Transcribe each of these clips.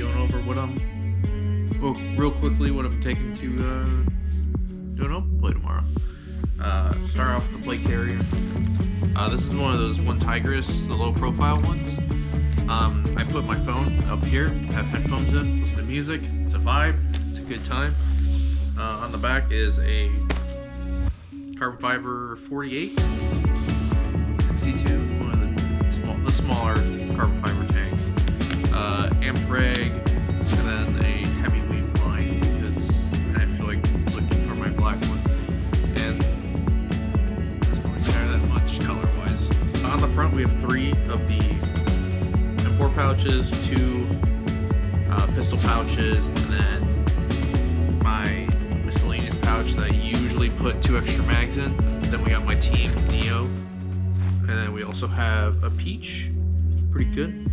going over what real quickly what I'm taking to do an open play tomorrow. Start off with the plate carrier. This is one of those one Tigris, the low profile ones. I put my phone up here, have headphones in, listen to music. It's a vibe, it's a good time. On the back is a carbon fiber 48, 62, one of the smaller carbon fiber tanks. Amped reg, and then a heavy weave line because I didn't feel like looking for my black one. And it doesn't really matter that much color-wise. On the front, we have 3 of the M4 pouches, 2 pistol pouches, and then my miscellaneous pouch that I usually put 2 extra mags in. Then we got my Team Neo, and then we also have a Peach, pretty good.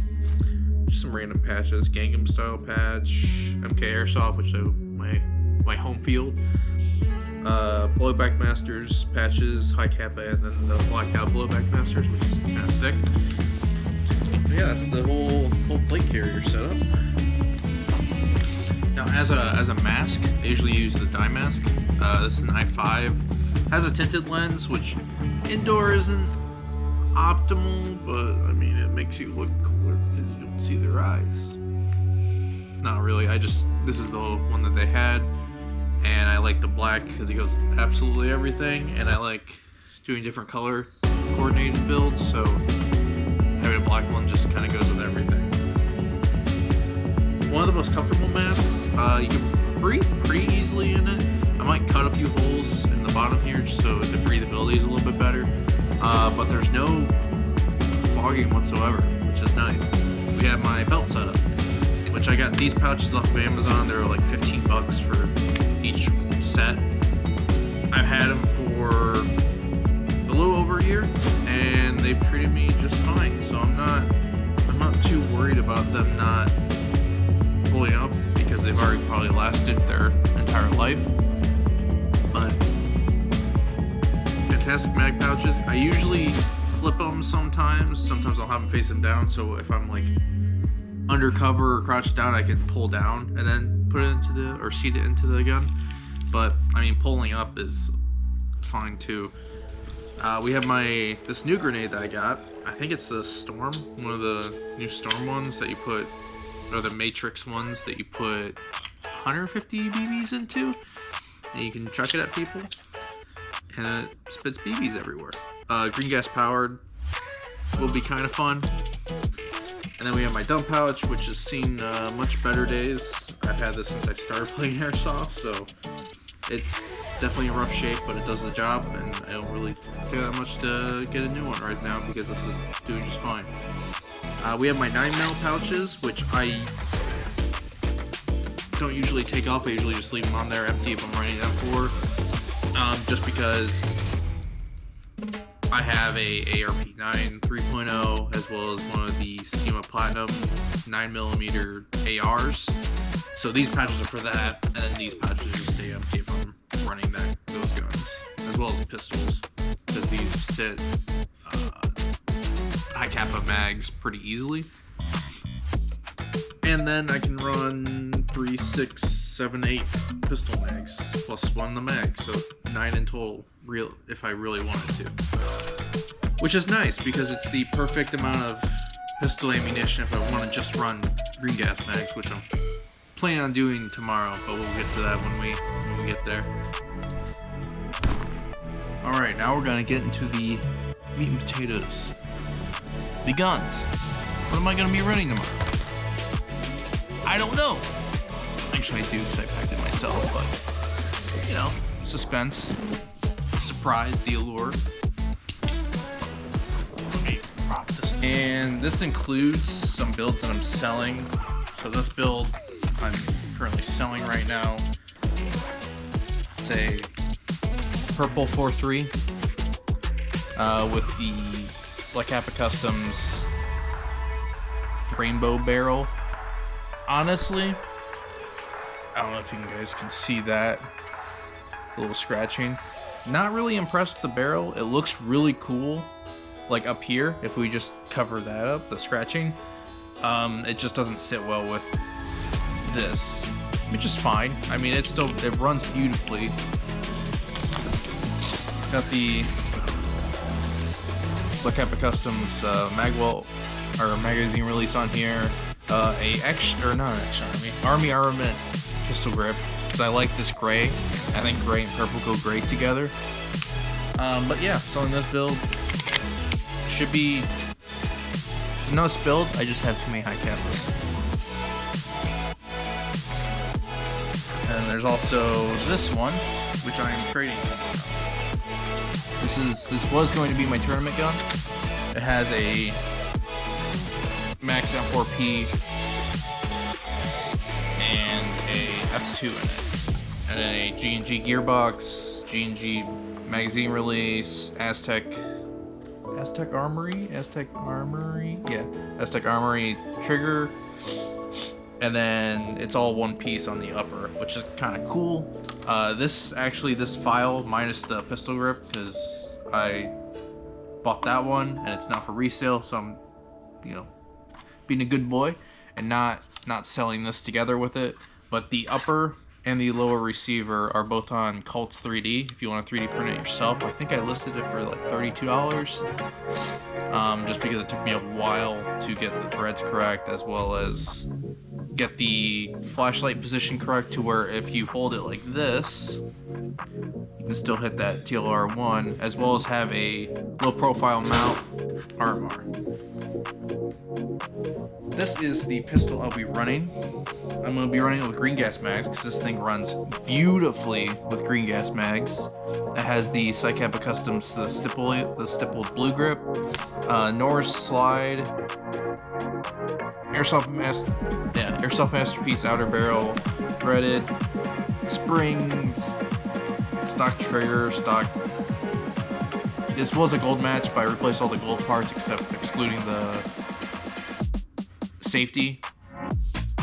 Just some random patches, Gangnam style patch, MK Airsoft, which is my home field. Blowback Masters patches, high kappa, and then the blacked out Blowback Masters, which is kind of sick. But yeah, that's the whole plate carrier setup. Now, as a mask, I usually use the dye mask. This is an i5. Has a tinted lens, which indoor isn't optimal, but I mean it makes you look cooler because you don't see their eyes. Not really. This is the one that they had, and I like the black because it goes with absolutely everything, and I like doing different color coordinated builds, so having a black one just kind of goes with everything. One of the most comfortable masks. You can breathe pretty easily in it. I might cut a few holes in the bottom here just so the breathability is a little bit better. But there's no fogging whatsoever, which is nice. We have my belt setup, which I got these pouches off of Amazon. They're like $15 for each set. I've had them for a little over a year, and they've treated me just fine. So I'm not too worried about them not pulling up because they've already probably lasted their entire life. But fantastic mag pouches. I usually flip them sometimes. Sometimes I'll have them face them down, so if I'm like undercover or crouched down, I can pull down and then put it into or seat it into the gun. But I mean, pulling up is fine too. We have this new grenade that I got. I think it's the Storm, one of the new Storm ones that you put, or the Matrix ones that you put 150 BBs into, and you can chuck it at people, and it spits BBs everywhere. Green gas powered, will be kind of fun. And then we have my dump pouch, which has seen much better days. I've had this since I started playing Airsoft, so it's definitely in rough shape, but it does the job, and I don't really care that much to get a new one right now because this is doing just fine. We have my 9mm pouches, which I don't usually take off. I usually just leave them on there empty if I'm running them for. Just because I have a ARP9 3.0 as well as one of the SEMA Platinum 9mm ARs. So these patches are for that, and then these patches just stay empty if I'm running those guns, as well as pistols, because these sit high kappa mags pretty easily. And then I can run 3, 6, 7, 8 pistol mags plus 1 the mag, so 9 in total, if I really wanted to. Which is nice because it's the perfect amount of pistol ammunition if I want to just run green gas mags, which I'm planning on doing tomorrow, but we'll get to that when we get there. Alright, now we're going to get into the meat and potatoes. The guns. What am I going to be running tomorrow? I don't know. Actually, I do because I packed it myself, but, you know, suspense, surprise, the allure. And this includes some builds that I'm selling. So this build I'm currently selling right now. It's a purple 4.3 with the Black Kappa Customs rainbow barrel. Honestly, I don't know if you guys can see that. A little scratching. Not really impressed with the barrel. It looks really cool, like up here. If we just cover that up, the scratching, it just doesn't sit well with this, which is fine. I mean, it runs beautifully. Got the Kappa Customs magazine release on here. Army Armament pistol grip, because I like this gray. I think gray and purple go great together. But yeah, so in this build, should be it's a nice build. I just have too many high Kappas. And there's also this one, which I am trading. This was going to be my tournament gun. It has a Max M4P and a F2 in it, and a G&G gearbox, G&G magazine release, Aztec Armory trigger, and then it's all one piece on the upper, which is kind of cool. This file minus the pistol grip, because I bought that one and it's not for resale, so I'm, being a good boy and not selling this together with it. But the upper and the lower receiver are both on Cults 3D. If you want to 3D print it yourself, I think I listed it for like $32. Just because it took me a while to get the threads correct, as well as get the flashlight position correct to where if you hold it like this, you can still hit that TLR1, as well as have a low profile mount armor. This is the pistol I'll be running. I'm going to be running it with green gas mags, because this thing runs beautifully with green gas mags. It has the Kappa Customs, the stippled blue grip, Norris slide, Airsoft Masterpiece outer barrel, threaded, springs, stock trigger, stock. This was a gold match, but I replaced all the gold parts excluding the safety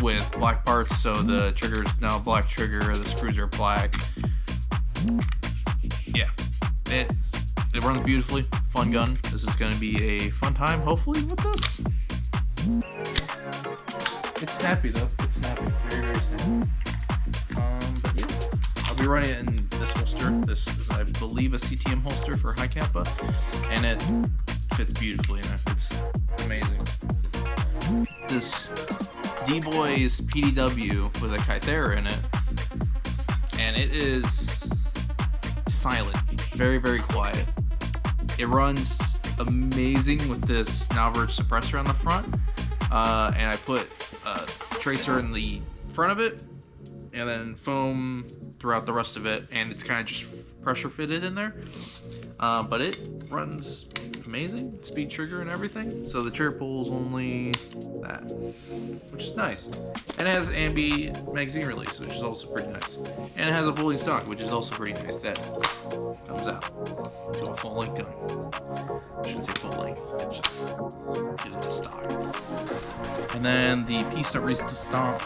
with black parts, so the trigger's now black trigger, the screws are black. Yeah, it runs beautifully. Fun gun. This is going to be a fun time, hopefully, with this. It's snappy though. It's snappy. Very, very snappy. But yeah, I'll be running it in this holster. This is, I believe, a CTM holster for high Kappa, and it fits beautifully in it. It's amazing. This D-Boy's PDW with a Kythera in it, and it is silent, very, very quiet. It runs amazing with this Nalverge suppressor on the front, and I put a tracer in the front of it, and then foam throughout the rest of it, and it's kind of just pressure fitted in there. But it runs amazing, speed trigger and everything. So the trigger pull is only that, which is nice. And it has ambi magazine release, which is also pretty nice. And it has a folding stock, which is also pretty nice. That comes out to a full length gun. I shouldn't say full length, it's just a stock. And then the piece that reason to stomp,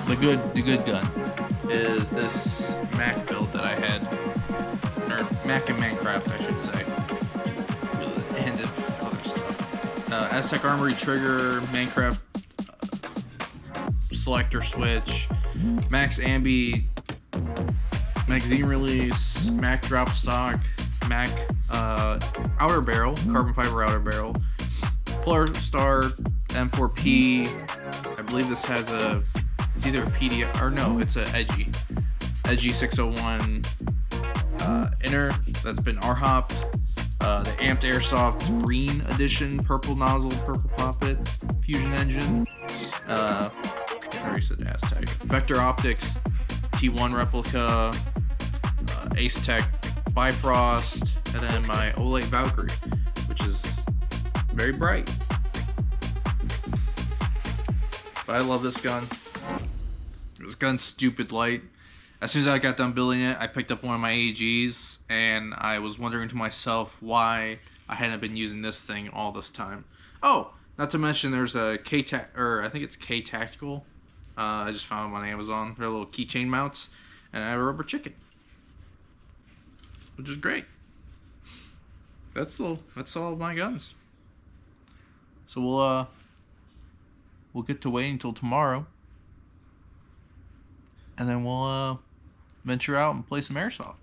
the good gun, is this Mac build that I had, or Mac and Mancraft, I should say, and other stuff. Aztec Armory trigger, Mancraft selector switch, Max Ambi magazine release, Mac drop stock, Mac outer barrel, carbon fiber outer barrel, Polarstar M4P. I believe this has it's either a PDI, or no, it's a Edgy 601 inner that's been RHOP. The Amped Airsoft Green Edition, purple nozzle, purple poppet, fusion engine. I already said Aztec. Vector Optics T1 replica, Ace Tech Bifrost, and then my Olay Valkyrie, which is very bright. But I love this gun. This gun's stupid light. As soon as I got done building it, I picked up one of my AEGs, and I was wondering to myself why I hadn't been using this thing all this time. Oh, not to mention there's a I think it's K Tactical. I just found them on Amazon. They're little keychain mounts, and I have a rubber chicken, which is great. That's all of my guns. So we'll get to wait until tomorrow and then we'll venture out and play some airsoft.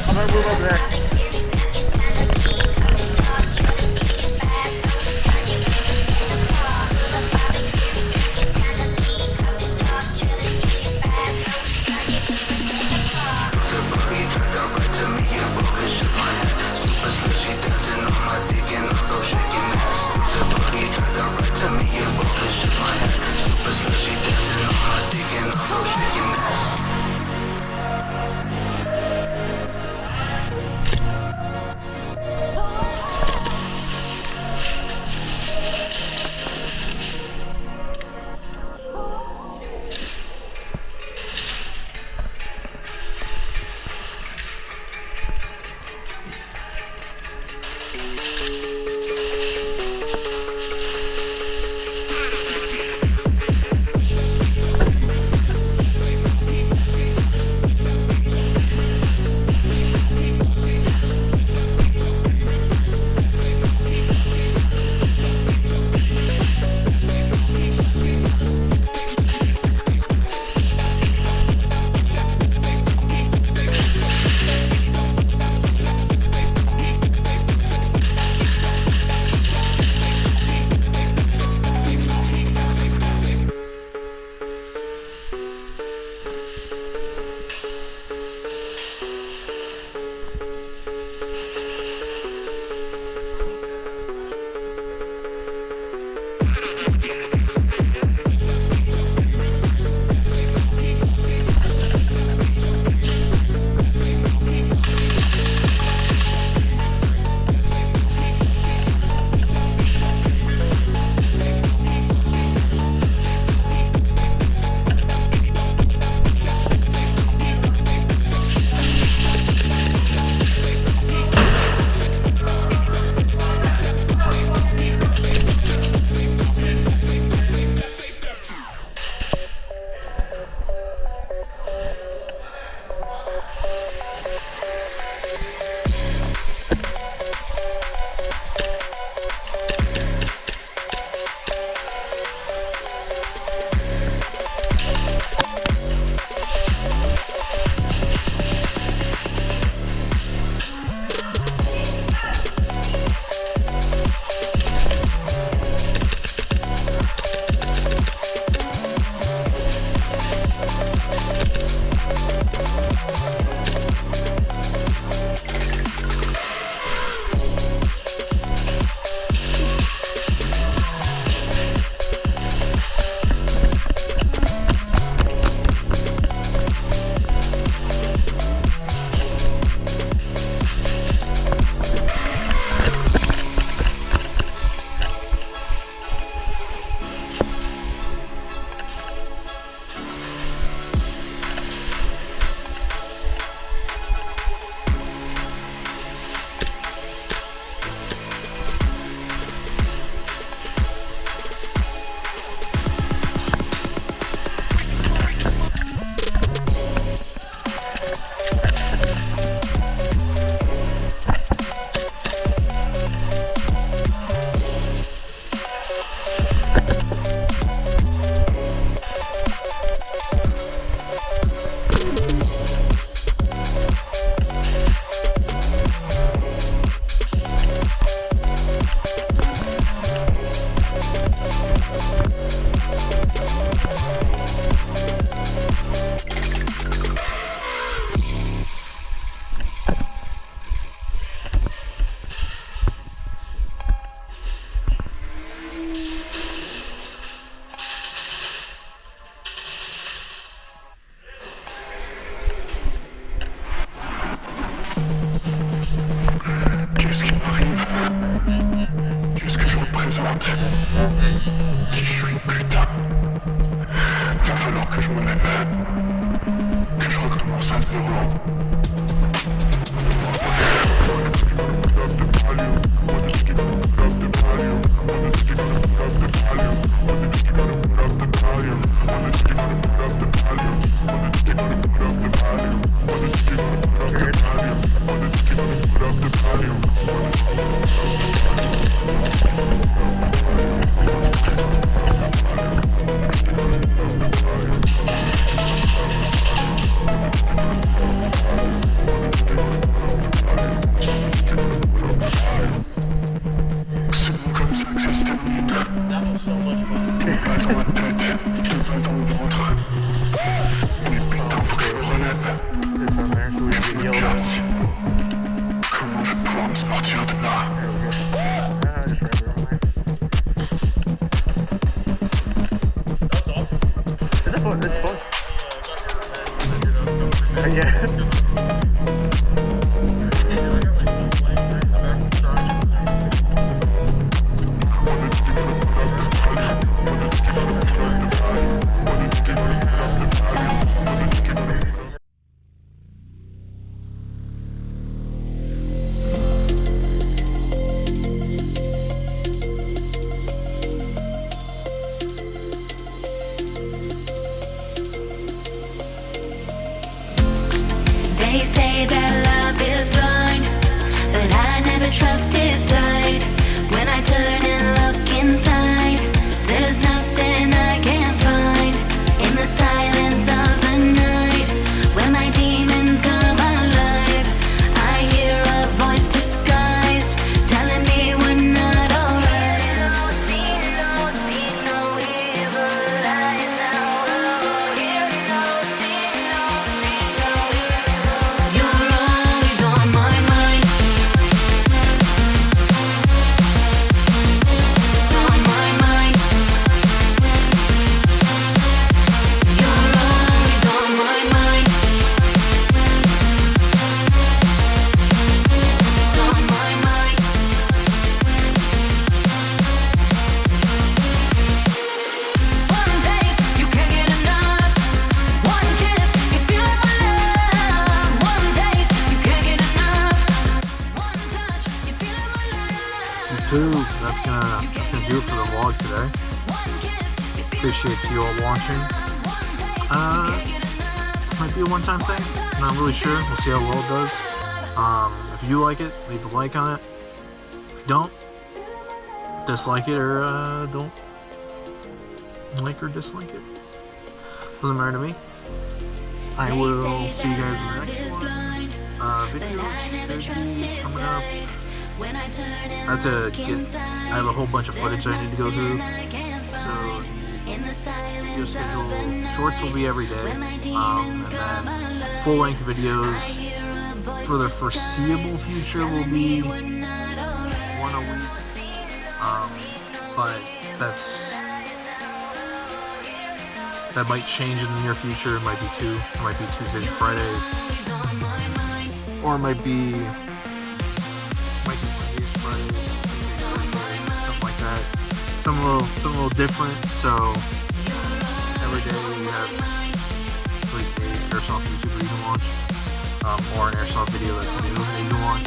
I'm gonna move over there. Qu'est-ce que je représente? Si je suis une putain, va falloir que je me lève, que je recommence à zéro. Comment je vais pouvoir me sortir de là? They say that love is blind, but I never trusted sight. When I turn and look inside, there's nothing I can't find. In the silence of the night, when my demons come alive, I hear a voice disguised, telling me we're not alright. See no evil eyes now. Hear no, see no, see no evil. You're always on my mind. On my mind. You're always on my mind. On my mind. One taste, you can't get enough. One kiss, you feel it my love. One taste, you can't get enough. One touch, you feel it my love. YouTube, that's gonna do it for the vlog today. One kiss, you feel Appreciate you all watching. Might be a one-time thing. Not really sure. We'll see how well it does. If you like it, leave a like on it. If you don't, dislike it or don't like or dislike it. Doesn't matter to me. I will see you guys in the next one. Video should be coming up. I have a whole bunch of footage I need to go through. So video schedule, shorts will be every day, and then full-length videos for the foreseeable future will be one a week. But that might change in the near future. It might be two. It might be Tuesdays and Fridays, or it might be Mondays, Fridays, Tuesdays, Thursdays, something like that. Something a little different. So every day we have at least an Airsoft YouTuber you can watch, or an Airsoft video that's new that you can watch.